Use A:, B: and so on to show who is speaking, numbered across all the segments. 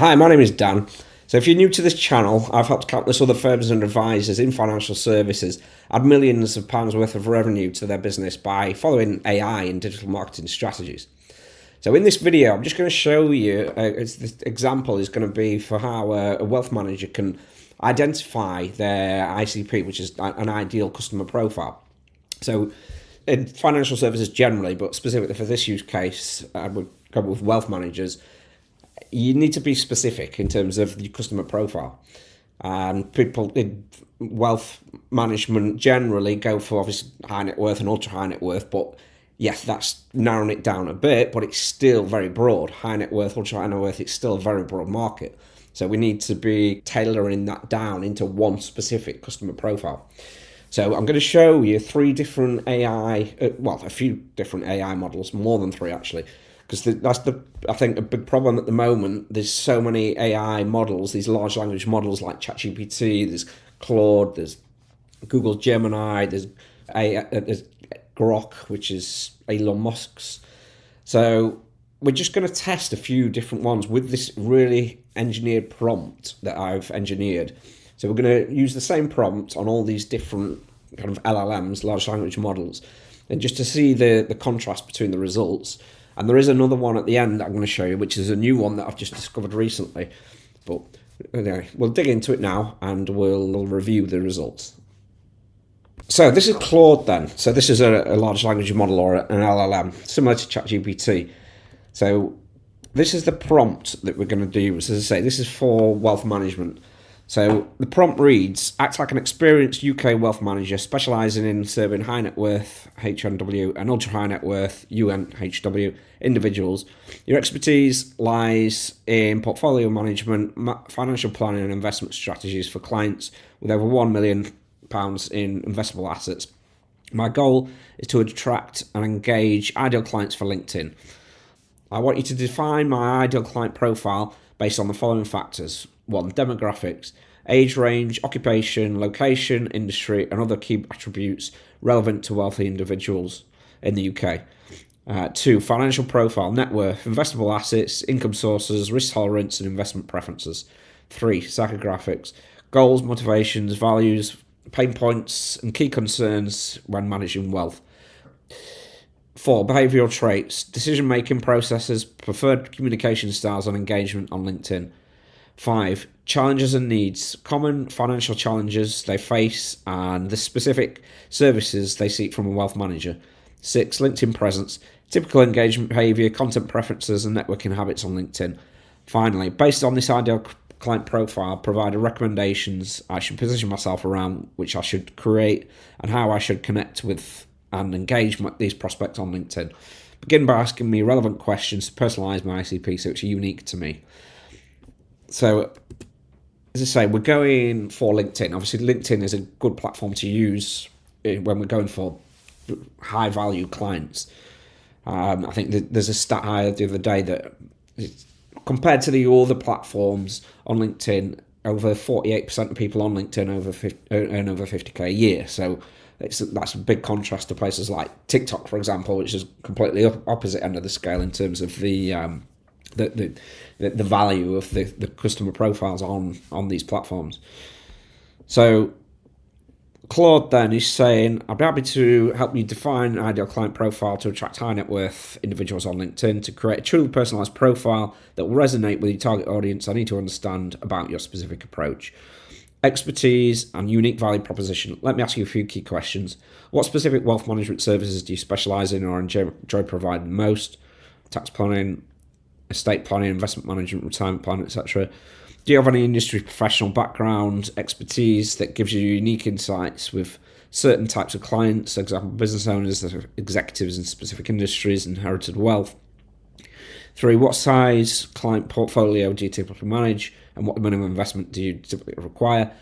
A: Hi, my name is Dan. So if you're new to this channel, I've helped countless other firms and advisors in financial services add millions of pounds worth of revenue to their business by following AI and digital marketing strategies. So in this video, I'm just going to show you, this example is going to be for how a wealth manager can identify their ICP, which is an ideal customer profile. So in financial services generally, but specifically for this use case, I would go with wealth managers. You need to be specific in terms of your customer profile. And people in wealth management generally go for obviously high net worth and ultra high net worth, but yes, that's narrowing it down a bit, but it's still very broad. High net worth, ultra high net worth, it's still a very broad market. So we need to be tailoring that down into one specific customer profile. So I'm going to show you three different AI, a few different AI models, more than three actually, because that's I think a big problem at the moment. There's so many AI models, these large language models like ChatGPT, there's Claude, there's Google Gemini, there's Grok, which is Elon Musk's. So we're just going to test a few different ones with this really engineered prompt that I've engineered. So we're going to use the same prompt on all these different kind of LLMs, large language models, and just to see the contrast between the results. And there is another one at the end that I'm going to show you, which is a new one that I've just discovered recently. But anyway, we'll dig into it now and we'll review the results. So this is Claude then. So this is a large language model or an LLM, similar to ChatGPT. So this is the prompt that we're going to do. As I say, this is for wealth management. So the prompt reads, act like an experienced UK wealth manager specialising in serving high net worth UHNW and ultra high net worth UHNW individuals. Your expertise lies in portfolio management, financial planning and investment strategies for clients with over £1 million in investable assets. My goal is to attract and engage ideal clients for LinkedIn. I want you to define my ideal client profile based on the following factors. 1. Demographics, age range, occupation, location, industry, and other key attributes relevant to wealthy individuals in the UK. 2. Financial profile, net worth, investable assets, income sources, risk tolerance, and investment preferences. 3. Psychographics, goals, motivations, values, pain points, and key concerns when managing wealth. 4. Behavioural traits, decision-making processes, preferred communication styles and engagement on LinkedIn. 5. Challenges and needs, common financial challenges they face and the specific services they seek from a wealth manager. 6. LinkedIn presence, typical engagement behaviour, content preferences and networking habits on LinkedIn. Finally, based on this ideal client profile, provide recommendations I should position myself around, which I should create, and how I should connect with and engage these prospects on LinkedIn. Begin by asking me relevant questions to personalise my ICP so it's unique to me. So, as I say, we're going for LinkedIn. Obviously, LinkedIn is a good platform to use when we're going for high-value clients. I think there's a stat I heard the other day that compared to the other platforms on LinkedIn, over 48% of people on LinkedIn earn over 50k a year. So that's a big contrast to places like TikTok, for example, which is completely opposite end of the scale in terms of the value of the customer profiles on these platforms. So Claude then is saying, I'd be happy to help you define an ideal client profile to attract high net worth individuals on LinkedIn. To create a truly personalised profile that will resonate with your target audience, I need to understand about your specific approach, expertise and unique value proposition. Let me ask you a few key questions. What specific wealth management services do you specialise in or enjoy providing most? Tax planning, estate planning, investment management, retirement planning, etc. Do you have any industry professional background, expertise that gives you unique insights with certain types of clients, for example, business owners, executives in specific industries, inherited wealth? 3. What size client portfolio do you typically manage, and what minimum investment do you typically require?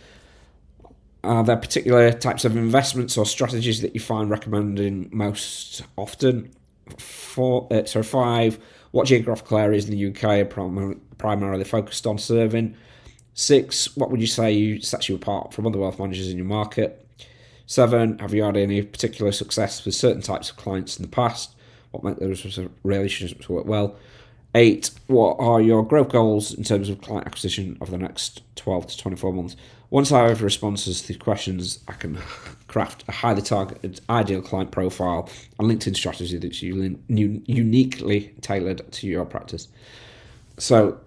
A: Are there particular types of investments or strategies that you find recommending most often? 5. What geographical areas in the UK are primarily focused on serving? 6. What would you say sets you apart from other wealth managers in your market? 7. Have you had any particular success with certain types of clients in the past? What make those relationships work well? 8, what are your growth goals in terms of client acquisition over the next 12 to 24 months? Once I have responses to these questions, I can craft a highly targeted, ideal client profile and LinkedIn strategy that's uniquely tailored to your practice. So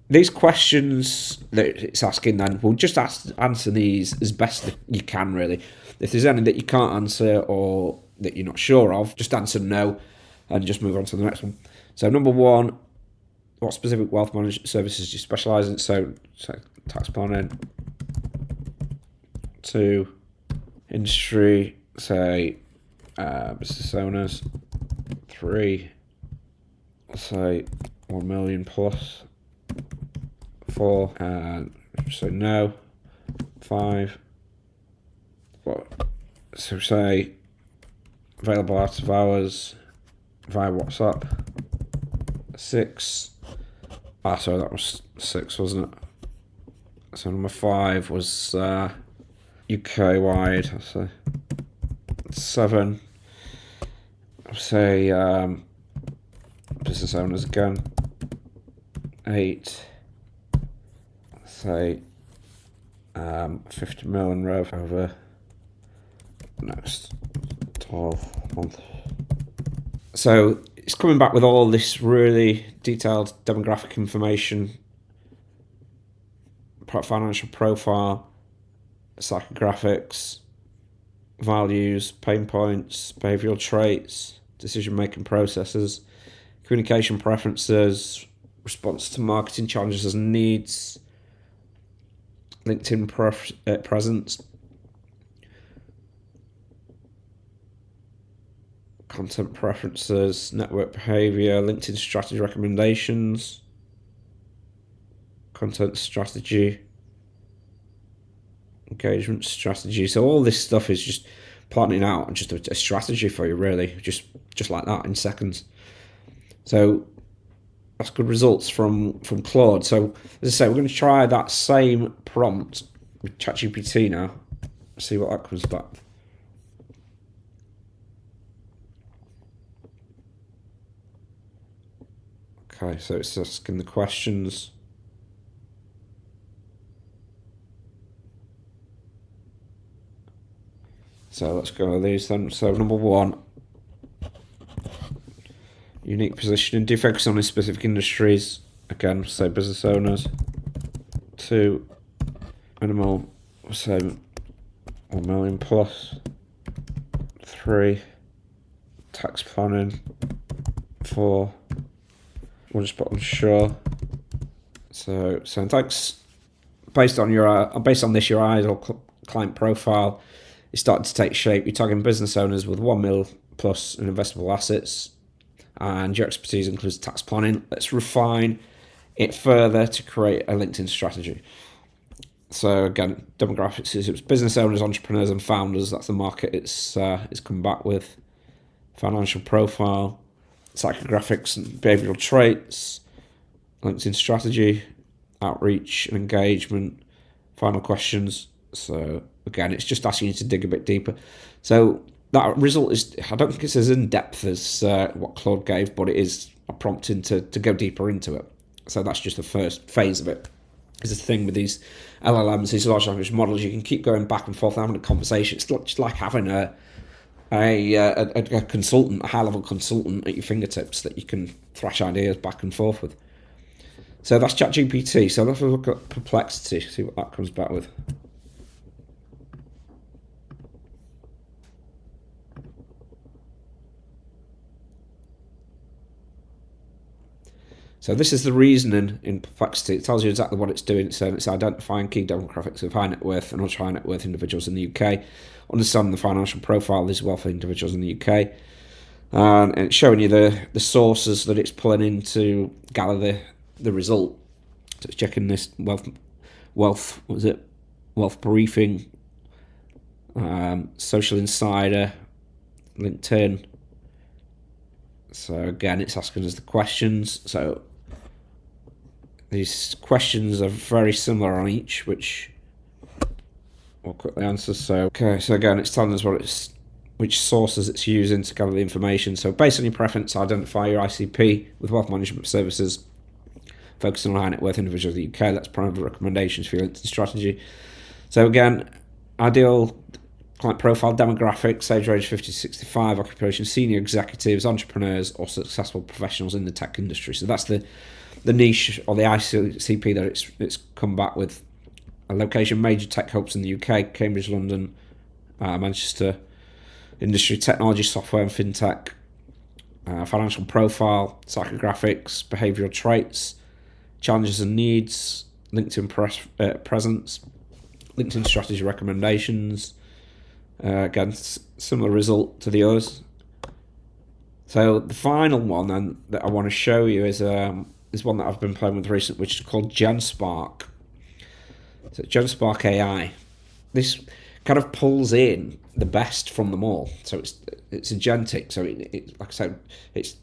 A: these questions that it's asking then, we'll just answer these as best you can, really. If there's any that you can't answer or that you're not sure of, just answer no and just move on to the next one. So number 1, what specific wealth management services do you specialise in? So tax planning. 2, industry, say business owners. 3, say 1 million plus. 4, so no. 5, what? So say available out of hours via WhatsApp. 6, sorry, that was 6, wasn't it? So number 5 was UK wide. I'll say 7. I'll say business owners again. 8. I'll say 50 million rev over next 12 months. So it's coming back with all this really detailed demographic information, financial profile, psychographics, values, pain points, behavioural traits, decision-making processes, communication preferences, response to marketing challenges and needs, LinkedIn presence, content preferences, network behaviour, LinkedIn strategy recommendations, content strategy, engagement strategy. So all this stuff is just planning out just a strategy for you, really, just like that in seconds. So that's good results from Claude. So as I say, we're going to try that same prompt with ChatGPT now, see what that comes back. Okay, so it's asking the questions. So let's go with these then. So number 1, unique positioning. Do you focus on specific industries? Again, say business owners. 2, minimal, say 1 million plus. 3, tax planning. 4, we'll just put unsure. So thanks. Based on this, your ideal client profile is starting to take shape. You're targeting business owners with 1 mil plus in investable assets, and your expertise includes tax planning. Let's refine it further to create a LinkedIn strategy. So again, demographics is business owners, entrepreneurs, and founders. That's the market it's come back with. Financial profile, psychographics and behavioural traits, LinkedIn strategy, outreach and engagement, final questions. So again, it's just asking you to dig a bit deeper. So that result is, I don't think it's as in-depth as what Claude gave, but it is a prompting to go deeper into it. So that's just the first phase of it. There's a thing with these LLMs, these large language models, you can keep going back and forth having a conversation. It's just like having a consultant, a high-level consultant at your fingertips that you can thrash ideas back and forth with. So that's ChatGPT. So let's look at Perplexity, see what that comes back with. So this is the reasoning in Perplexity. It tells you exactly what it's doing. So it's identifying key demographics of high net worth and ultra high net worth individuals in the UK, understanding the financial profile of these wealthy individuals in the UK, and it's showing you the sources that it's pulling in to gather the result. So it's checking this wealth briefing, Social Insider, LinkedIn. So again, it's asking us the questions. So these questions are very similar on each, which we'll quickly answer. So again, it's telling us what it's which sources it's using to gather the information. So based on your preference, identify your ICP with wealth management services, focusing on high net worth individuals in the UK. Let's provide recommendations for your LinkedIn strategy. So again, ideal client profile demographics, age range 50 to 65, occupation, senior executives, entrepreneurs, or successful professionals in the tech industry. So that's the niche or the ICP that it's come back with. A location, major tech hubs in the UK, Cambridge, London, Manchester, industry, technology, software and fintech, financial profile, psychographics, behavioural traits, challenges and needs, LinkedIn presence, LinkedIn strategy recommendations. Again, similar result to the others. So the final one then that I want to show you is one that I've been playing with recently, which is called GenSpark. So GenSpark AI. This kind of pulls in the best from them all. So it's agentic. So it like I said, it's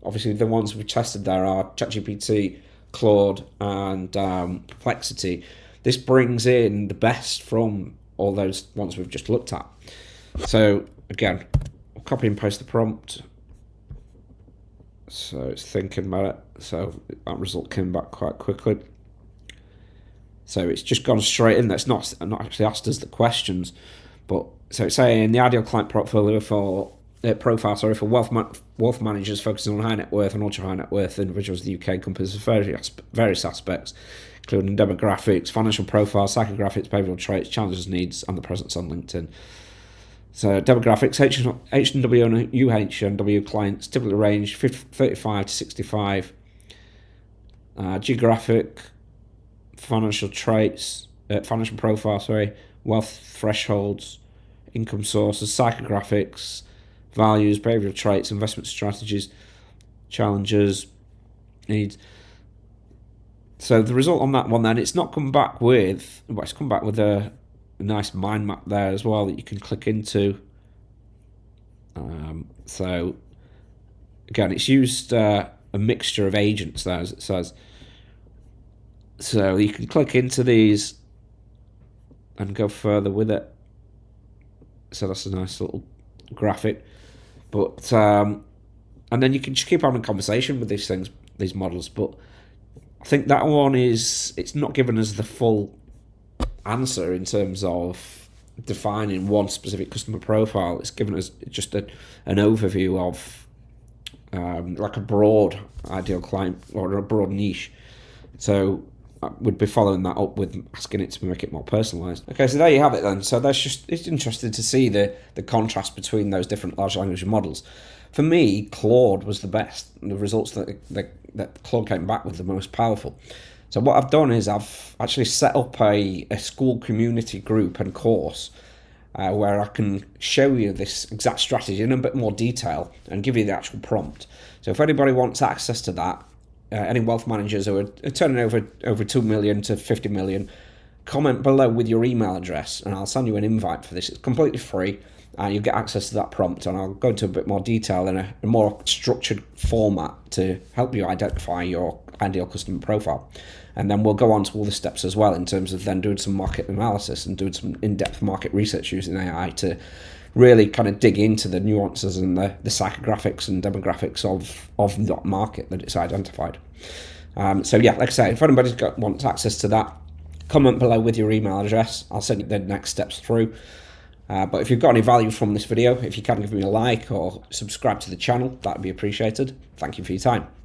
A: obviously the ones we've tested there are ChatGPT, Claude, and Perplexity. This brings in the best from all those ones we've just looked at. So again, I'll copy and paste the prompt. So it's thinking about it. So that result came back quite quickly. So it's just gone straight in. That's not actually asked us the questions, but so it's saying the ideal client portfolio for profile for wealth managers focusing on high net worth and ultra high net worth individuals in the UK encompasses various aspects, including demographics, financial profile, psychographics, behavioural traits, challenges, needs, and the presence on LinkedIn. So demographics, HNW and UHNW clients typically range 35 to 65. Geographic, financial traits, financial profile, wealth thresholds, income sources, psychographics, values, behavioural traits, investment strategies, challenges, needs. So the result on that one then, it's not come back with, well, it's come back with a nice mind map there as well that you can click into. So again, it's used a mixture of agents there, as it says. So you can click into these and go further with it. So that's a nice little graphic. But and then you can just keep on in conversation with these models. But I think that one it's not given us the full answer in terms of defining one specific customer profile. It's given us just an overview of like a broad ideal client or a broad niche. So I would be following that up with asking it to make it more personalised. Okay, so there you have it then. So it's interesting to see the contrast between those different large language models. For me, Claude was the best. The results that Claude came back with the most powerful. So what I've done is I've actually set up a school community group and course where I can show you this exact strategy in a bit more detail and give you the actual prompt. So if anybody wants access to that, any wealth managers who are turning over 2 million to 50 million, comment below with your email address and I'll send you an invite for this. It's completely free and you'll get access to that prompt, and I'll go into a bit more detail in a more structured format to help you identify your ideal customer profile. And then we'll go on to all the steps as well in terms of then doing some market analysis and doing some in-depth market research using AI to really kind of dig into the nuances and the psychographics and demographics of that market that it's identified. So yeah, like I say, if anybody's wants access to that, comment below with your email address. I'll send you the next steps through. But if you've got any value from this video, if you can give me a like or subscribe to the channel, that would be appreciated. Thank you for your time.